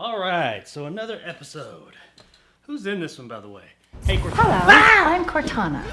All right, so another episode. Who's in this one, by the way? Hey, Cortana. Hello, I'm Cortana.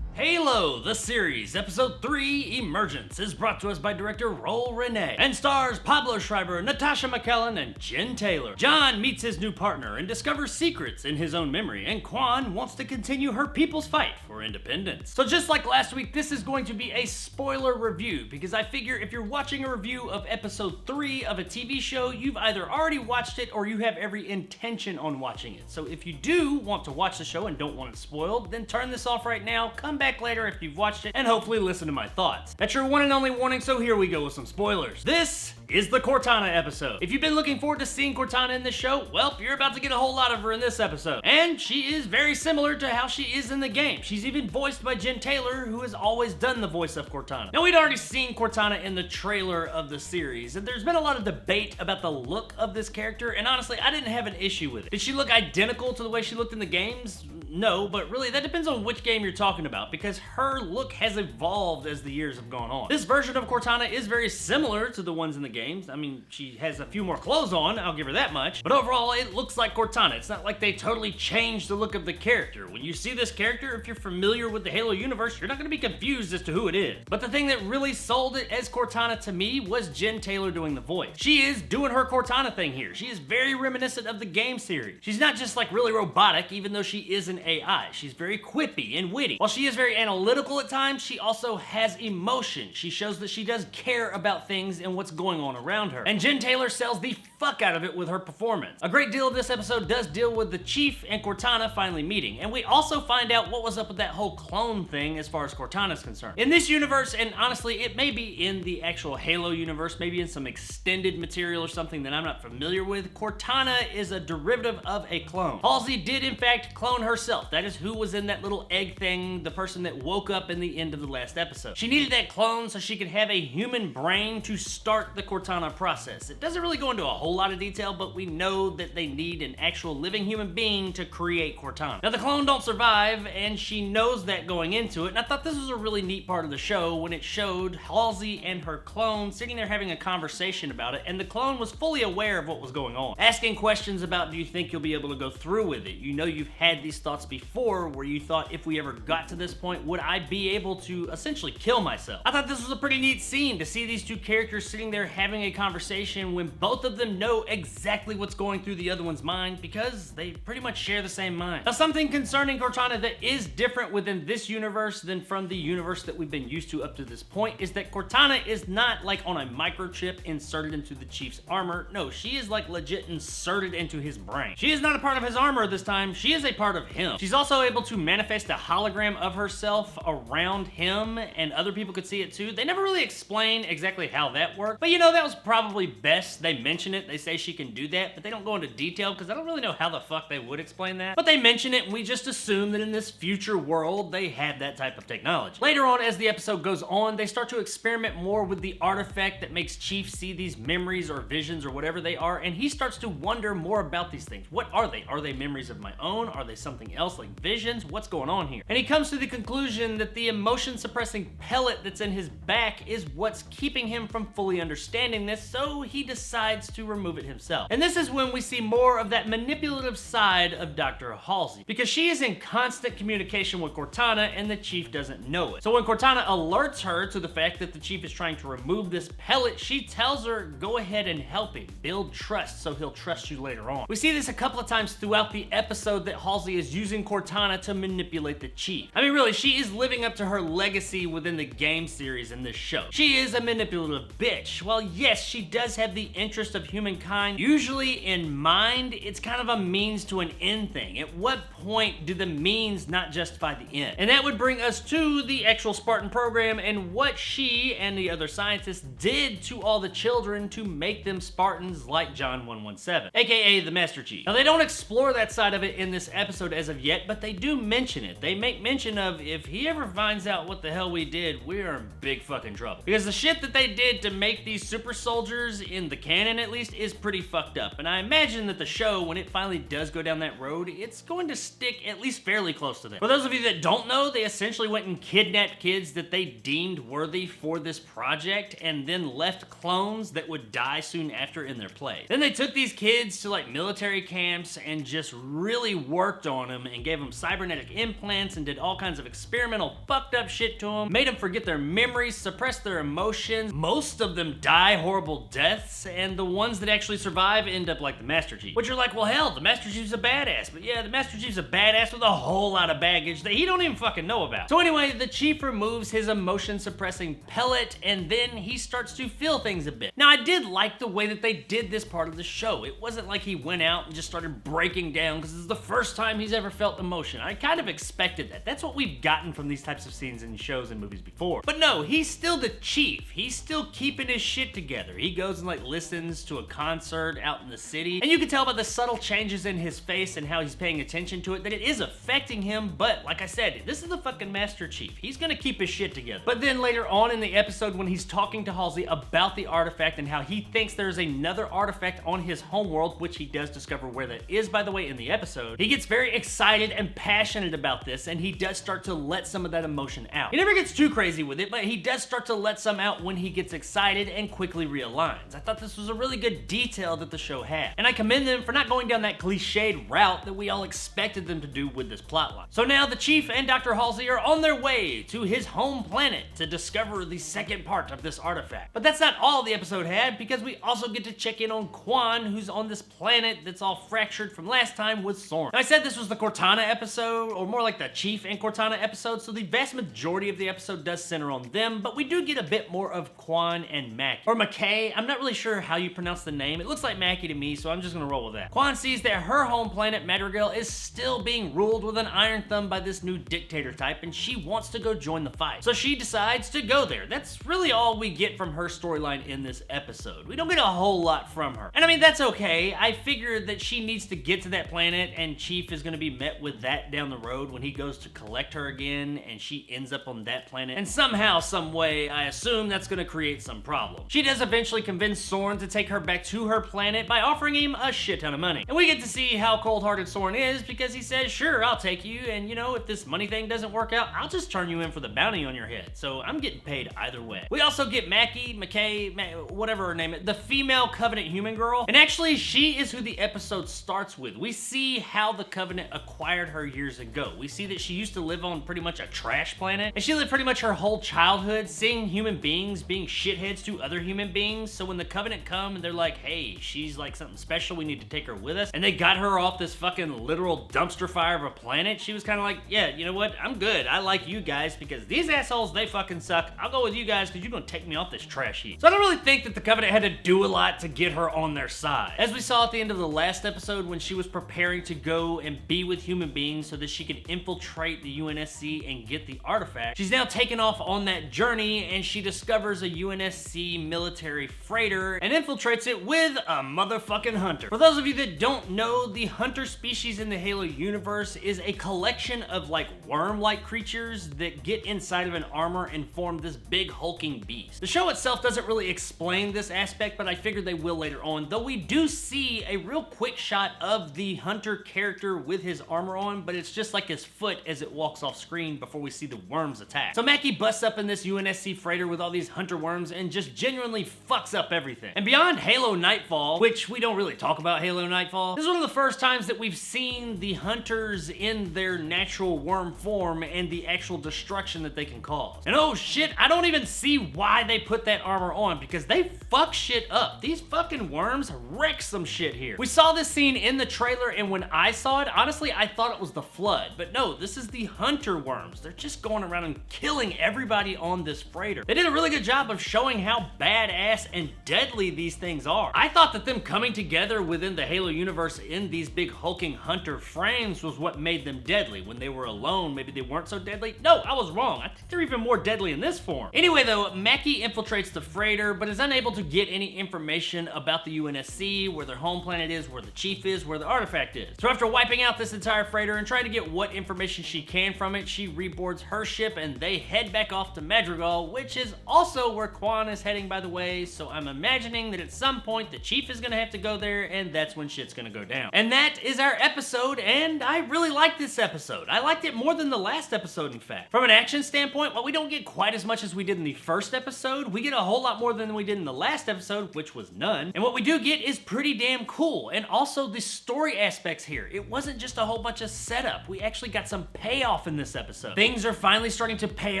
Halo, the series, episode 3, Emergence, is brought to us by director Roll Renee and stars Pablo Schreiber, Natasha McKellen, and Jen Taylor. John meets his new partner and discovers secrets in his own memory, and Quan wants to continue her people's fight for independence. So just like last week, this is going to be a spoiler review, because I figure if you're watching a review of episode 3 of a TV show, you've either already watched it or you have every intention on watching it. So if you do want to watch the show and don't want it spoiled, then turn this off right now, come back later if you've watched it, and hopefully listen to my thoughts. That's your one and only warning, so here we go with some spoilers. This is the Cortana episode. If you've been looking forward to seeing Cortana in this show, well, you're about to get a whole lot of her in this episode. And she is very similar to how she is in the game. She's even voiced by Jen Taylor, who has always done the voice of Cortana. Now, we'd already seen Cortana in the trailer of the series, and there's been a lot of debate about the look of this character, and honestly, I didn't have an issue with it. Did she look identical to the way she looked in the games? No, but really that depends on which game you're talking about, because her look has evolved as the years have gone on. This version of Cortana is very similar to the ones in the games. I mean, she has a few more clothes on, I'll give her that much, but overall it looks like Cortana. It's not like they totally changed the look of the character. When you see this character, if you're familiar with the Halo universe, you're not going to be confused as to who it is. But the thing that really sold it as Cortana to me was Jen Taylor doing the voice. She is doing her Cortana thing here. She is very reminiscent of the game series. She's not just like really robotic, even though she is an AI. She's very quippy and witty. While she is very analytical at times, she also has emotion. She shows that she does care about things and what's going on around her. And Jen Taylor sells the fuck out of it with her performance. A great deal of this episode does deal with the Chief and Cortana finally meeting, and we also find out what was up with that whole clone thing as far as Cortana's concerned. In this universe, and honestly, it may be in the actual Halo universe, maybe in some extended material or something that I'm not familiar with, Cortana is a derivative of a clone. Halsey did in fact clone herself. That is who was in that little egg thing, the person that woke up in the end of the last episode. She needed that clone so she could have a human brain to start the Cortana process. It doesn't really go into a whole lot of detail, but we know that they need an actual living human being to create Cortana. Now the clone don't survive, and she knows that going into it, and I thought this was a really neat part of the show when it showed Halsey and her clone sitting there having a conversation about it, and the clone was fully aware of what was going on. Asking questions about, do you think you'll be able to go through with it? You know you've had these thoughts before where you thought, if we ever got to this point, would I be able to essentially kill myself? I thought this was a pretty neat scene to see these two characters sitting there having a conversation when both of them know exactly what's going through the other one's mind, because they pretty much share the same mind. Now, something concerning Cortana that is different within this universe than from the universe that we've been used to up to this point is that Cortana is not like on a microchip inserted into the Chief's armor. No, she is like legit inserted into his brain. She is not a part of his armor this time. She is a part of him. She's also able to manifest a hologram of herself around him, and other people could see it too. They never really explain exactly how that worked, but you know, that was probably best. They mention it, they say she can do that, but they don't go into detail because I don't really know how the fuck they would explain that. But they mention it, and we just assume that in this future world they have that type of technology. Later on, as the episode goes on, they start to experiment more with the artifact that makes Chief see these memories or visions or whatever they are, and he starts to wonder more about these things. What are they? Are they memories of my own? Are they something else like visions? What's going on here? And he comes to the conclusion that the emotion suppressing pellet that's in his back is what's keeping him from fully understanding this, so he decides to remove it himself. And this is when we see more of that manipulative side of Dr. Halsey, because she is in constant communication with Cortana and the Chief doesn't know it. So when Cortana alerts her to the fact that the Chief is trying to remove this pellet, she tells her, go ahead and help him, build trust so he'll trust you later on. We see this a couple of times throughout the episode that Halsey is using Cortana to manipulate the Chief. I mean, really, she is living up to her legacy within the game series in this show. She is a manipulative bitch. While yes, she does have the interest of humankind usually in mind, it's kind of a means to an end thing. At what point do the means not justify the end? And that would bring us to the actual Spartan program and what she and the other scientists did to all the children to make them Spartans like John 117, aka the Master Chief. Now, they don't explore that side of it in this episode as of yet, but they do mention it. They make mention of, if he ever finds out what the hell we did, we are in big fucking trouble. Because the shit that they did to make these super super soldiers, in the canon at least, is pretty fucked up. And I imagine that the show, when it finally does go down that road, it's going to stick at least fairly close to that. For those of you that don't know, they essentially went and kidnapped kids that they deemed worthy for this project and then left clones that would die soon after in their place. Then they took these kids to like military camps and just really worked on them and gave them cybernetic implants and did all kinds of experimental fucked up shit to them, made them forget their memories, suppress their emotions. Most of them die horrible deaths, and the ones that actually survive end up like the Master Chief. Which you're like, well hell, the Master Chief's a badass. But yeah, the Master Chief's a badass with a whole lot of baggage that he don't even fucking know about. So anyway, the Chief removes his emotion suppressing pellet and then he starts to feel things a bit. Now I did like the way that they did this part of the show. It wasn't like he went out and just started breaking down because this is the first time he's ever felt emotion. I kind of expected that. That's what we've gotten from these types of scenes in shows and movies before. But no, he's still the Chief. He's still keeping his shit together. He goes and like listens to a concert out in the city, and you can tell by the subtle changes in his face and how he's paying attention to it that it is affecting him. But like I said, this is the fucking Master Chief. He's gonna keep his shit together. But then later on in the episode, when he's talking to Halsey about the artifact and how he thinks there's another artifact on his homeworld, which he does discover where that is, by the way, in the episode, he gets very excited and passionate about this, and he does start to let some of that emotion out. He never gets too crazy with it, but he does start to let some out when he gets excited and quickly realigns. I thought this was a really good detail that the show had, and I commend them for not going down that cliched route that we all expected them to do with this plotline. So now the Chief and Dr. Halsey are on their way to his home planet to discover the second part of this artifact. But that's not all the episode had, because we also get to check in on Quan, who's on this planet that's all fractured from last time with Soren. Now, I said this was the Cortana episode, or more like the Chief and Cortana episode, so the vast majority of the episode does center on them, but we do get a bit more of Quan and Mackie. Or McKay, I'm not really sure how you pronounce the name. It looks like Mackie to me, so I'm just gonna roll with that. Quan sees that her home planet, Madrigal, is still being ruled with an iron thumb by this new dictator type, and she wants to go join the fight. So she decides to go there. That's really all we get from her storyline in this episode. We don't get a whole lot from her. And I mean, that's okay. I figured that she needs to get to that planet, and Chief is gonna be met with that down the road when he goes to collect her again, and she ends up on that planet. And somehow, some way, I assume that's gonna create some problem. She does eventually convince Soren to take her back to her planet by offering him a shit ton of money. And we get to see how cold-hearted Soren is, because he says, sure, I'll take you, and you know, if this money thing doesn't work out, I'll just turn you in for the bounty on your head. So I'm getting paid either way. We also get Mackie, McKay, whatever her name is, the female Covenant human girl. And actually, she is who the episode starts with. We see how the Covenant acquired her years ago. We see that she used to live on pretty much a trash planet, and she lived pretty much her whole childhood seeing human beings being shitheads to other human beings. So when the Covenant come and they're like, hey, she's like something special, we need to take her with us, and they got her off this fucking literal dumpster fire of a planet, she was kind of like, yeah, you know what, I'm good. I like you guys because these assholes, they fucking suck. I'll go with you guys because you're gonna take me off this trash heap. So I don't really think that the Covenant had to do a lot to get her on their side. As we saw at the end of the last episode, when she was preparing to go and be with human beings so that she could infiltrate the UNSC and get the artifact, she's now taken off on that journey, and she discovers a UNSC military freighter and infiltrates it with a motherfucking hunter. For those of you that don't know, the hunter species in the Halo universe is a collection of like worm-like creatures that get inside of an armor and form this big hulking beast. The show itself doesn't really explain this aspect, but I figured they will later on, though we do see a real quick shot of the hunter character with his armor on, but it's just like his foot as it walks off screen before we see the worms attack. So Mackie busts up in this UNSC freighter with all these hunter worms and just genuinely fucks up everything. And beyond Halo Nightfall, which we don't really talk about Halo Nightfall, this is one of the first times that we've seen the hunters in their natural worm form and the actual destruction that they can cause. And oh shit, I don't even see why they put that armor on, because they fuck shit up. These fucking worms wreck some shit here. We saw this scene in the trailer, and when I saw it, honestly, I thought it was the Flood, but no, this is the hunter worms. They're just going around and killing everybody on this freighter. They did a really good job of showing how badass and deadly these things are. I thought that them coming together within the Halo universe in these big hulking hunter frames was what made them deadly. When they were alone, maybe they weren't so deadly. No, I was wrong. I think they're even more deadly in this form. Anyway though, Mackie infiltrates the freighter, but is unable to get any information about the UNSC, where their home planet is, where the Chief is, where the artifact is. So after wiping out this entire freighter and trying to get what information she can from it, she reboards her ship and they head back off to Madrigal, which is also where Quan is heading, by the way, so I'm imagining that at some point the Chief is gonna have to go there, and that's when shit's gonna go down. And that is our episode, and I really like this episode. I liked it more than the last episode, in fact. From an action standpoint, while we don't get quite as much as we did in the first episode, we get a whole lot more than we did in the last episode, which was none. And what we do get is pretty damn cool. And also the story aspects here. It wasn't just a whole bunch of setup. We actually got some payoff in this episode. Things are finally starting to pay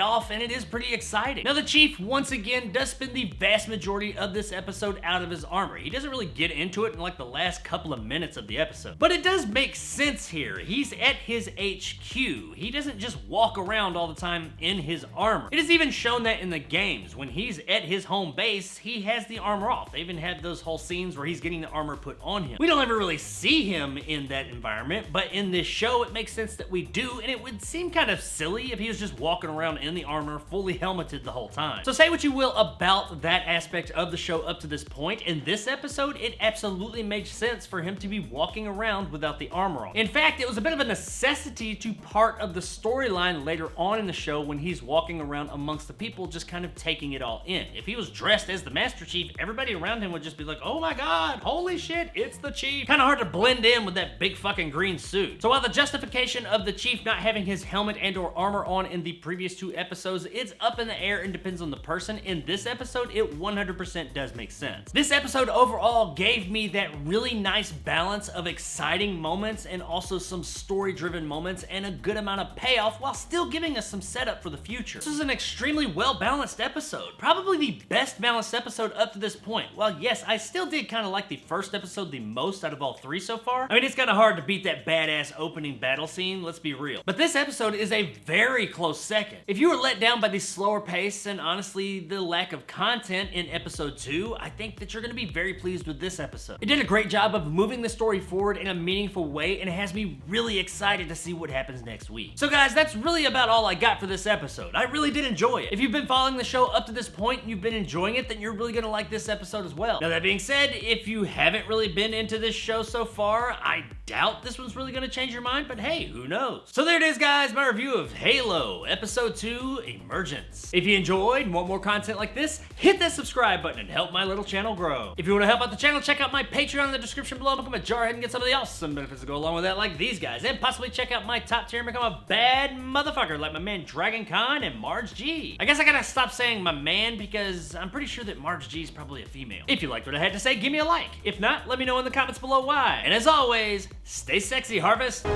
off, and it is pretty exciting. Now, the Chief, once again, does spend the vast majority of this episode out of his armor. He doesn't really get into it in like the last couple of minutes of the episode. But it does make sense here. He's at his HQ. He doesn't just walk around all the time in his armor. It is even shown that in the games. When he's at his home base, he has the armor off. They even had those whole scenes where he's getting the armor put on him. We don't ever really see him in that environment, but in this show, it makes sense that we do, and it would seem kind of silly if he was just walking around in the armor, fully helmeted the whole time. So say what you will about that aspect of the show up to this point. In this episode, it absolutely makes sense for him to be walking around without the armor on. In fact, it was a bit of a necessity to part of the storyline later on in the show when he's walking around amongst the people, just kind of taking it all in. If he was dressed as the Master Chief, everybody around him would just be like, oh my god, holy shit, it's the Chief. Kind of hard to blend in with that big fucking green suit. So while the justification of the Chief not having his helmet and or armor on in the previous two episodes, it's up in the air and depends on the person, in this episode, it 100% does make sense. This episode overall gave me that really nice balance of exciting moments and also some story-driven moments and a good amount of payoff while still giving us some setup for the future. This was an extremely well-balanced episode. Probably the best balanced episode up to this point. While yes, I still did kind of like the first episode the most out of all three so far. I mean, it's kind of hard to beat that badass opening battle scene, let's be real. But this episode is a very close second. If you were let down by the slower pace and honestly the lack of content in episode 2, I think that you're gonna be very pleased with this episode. It did a great job of moving the story forward in a meaningful way, and it has me really excited to see what happens next week. So guys, that's really about all I got for this episode. I really did enjoy it. If you've been following the show up to this point and you've been enjoying it, then you're really gonna like this episode as well. Now that being said, if you haven't really been into this show so far, I doubt this one's really gonna change your mind, but hey, who knows? So there it is, guys, my review of Halo Episode 2, Emergence. If you enjoyed and want more content like this, hit that subscribe button and help my little channel grow. If you want to help out the channel, check out my Patreon in the description below. Become a jarhead and get some of the awesome benefits to go along with that, like these guys, and possibly check out my top tier and become a bad motherfucker like my man Dragon Khan and Marge G. I guess I gotta stop saying my man because I'm pretty sure that Marge G is probably a female. If you liked what I had to say, give me a like. If not, let me know in the comments below why. And as always, stay sexy, Harvest.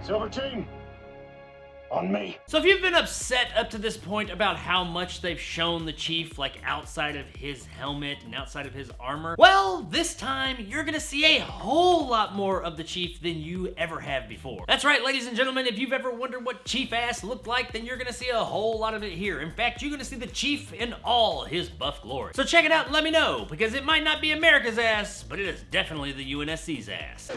Silver team, on me. So if you've been upset up to this point about how much they've shown the Chief, like outside of his helmet and outside of his armor, well, this time you're gonna see a whole lot more of the Chief than you ever have before. That's right, ladies and gentlemen, if you've ever wondered what Chief ass looked like, then you're gonna see a whole lot of it here. In fact, you're gonna see the Chief in all his buff glory. So check it out and let me know, because it might not be America's ass, but it is definitely the UNSC's ass.